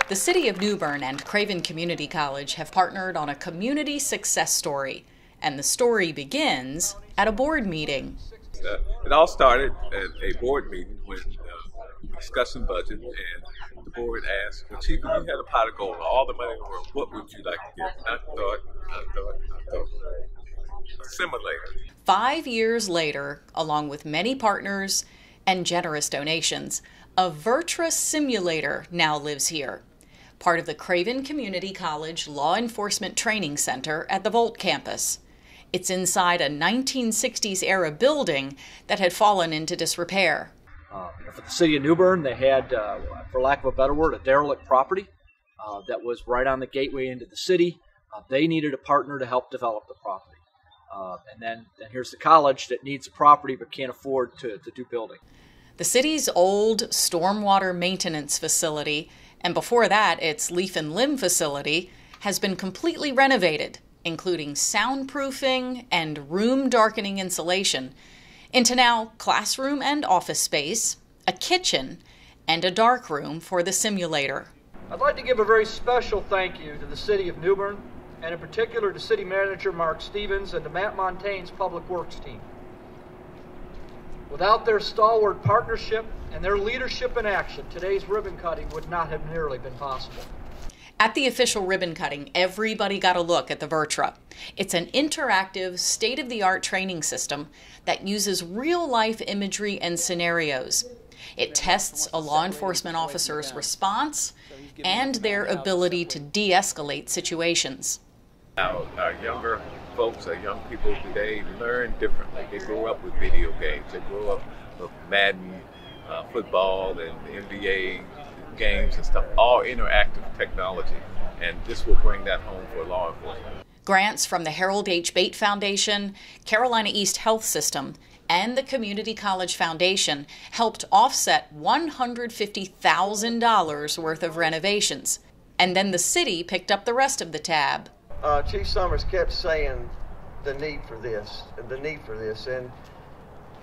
The City of New Bern and Craven Community College have partnered on a community success story, and the story begins at a board meeting. It all started at a board meeting when we were discussing budget, and the board asked, well, Chief, if you had a pot of gold, all the money in the world, what would you like to get? And I thought, a simulator. 5 years later, along with many partners and generous donations, a VirTra simulator now lives here, part of the Craven Community College Law Enforcement Training Center at the Volt campus. It's inside a 1960s-era building that had fallen into disrepair. For the City of New Bern, they had, for lack of a better word, a derelict property that was right on the gateway into the city. They needed a partner to help develop the property. And then here's the college that needs a property but can't afford to do building. The city's old stormwater maintenance facility, and before that its leaf and limb facility, has been completely renovated, including soundproofing and room darkening insulation, into now classroom and office space, a kitchen, and a dark room for the simulator. I'd like to give a very special thank you to the City of New Bern, and in particular to City Manager Mark Stevens and to Matt Montaigne's Public Works team. Without their stalwart partnership and their leadership in action, today's ribbon cutting would not have nearly been possible. At the official ribbon cutting, everybody got a look at the VirTra. It's an interactive, state-of-the-art training system that uses real-life imagery and scenarios. It tests a law enforcement officer's response and their ability to de-escalate situations. Our younger folks, our young people today learn differently. They grow up with video games. They grow up with Madden, football, and NBA games and stuff, all interactive technology. And this will bring that home for law enforcement. Grants from the Harold H. Bate Foundation, Carolina East Health System, and the Community College Foundation helped offset $150,000 worth of renovations. And then the city picked up the rest of the tab. Chief Summers kept saying the need for this, and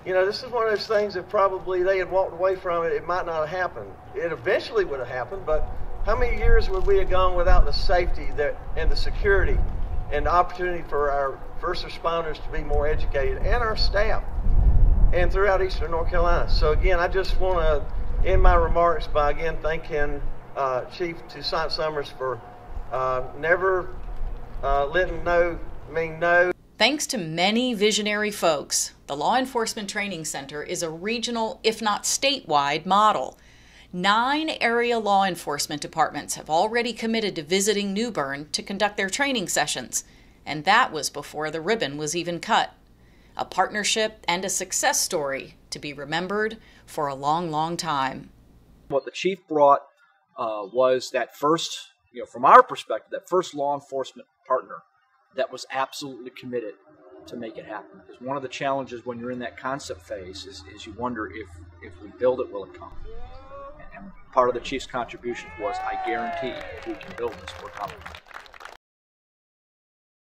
you know, this is one of those things that probably they had walked away from it. It might not have happened. It eventually would have happened, but how many years would we have gone without the safety and the security and the opportunity for our first responders to be more educated and our staff and throughout Eastern North Carolina? So again, I just want to end my remarks by again thanking Chief Toussaint Summers for never letting no mean no. Thanks to many visionary folks, the Law Enforcement Training Center is a regional, if not statewide, model. 9 area law enforcement departments have already committed to visiting New Bern to conduct their training sessions, and that was before the ribbon was even cut. A partnership and a success story to be remembered for a long, long time. What the chief brought was that first, from our perspective, that first law enforcement partner that was absolutely committed to make it happen. Because one of the challenges when you're in that concept phase is you wonder if we build it, will it come? And part of the chief's contribution was, I guarantee if we can build this, we're coming.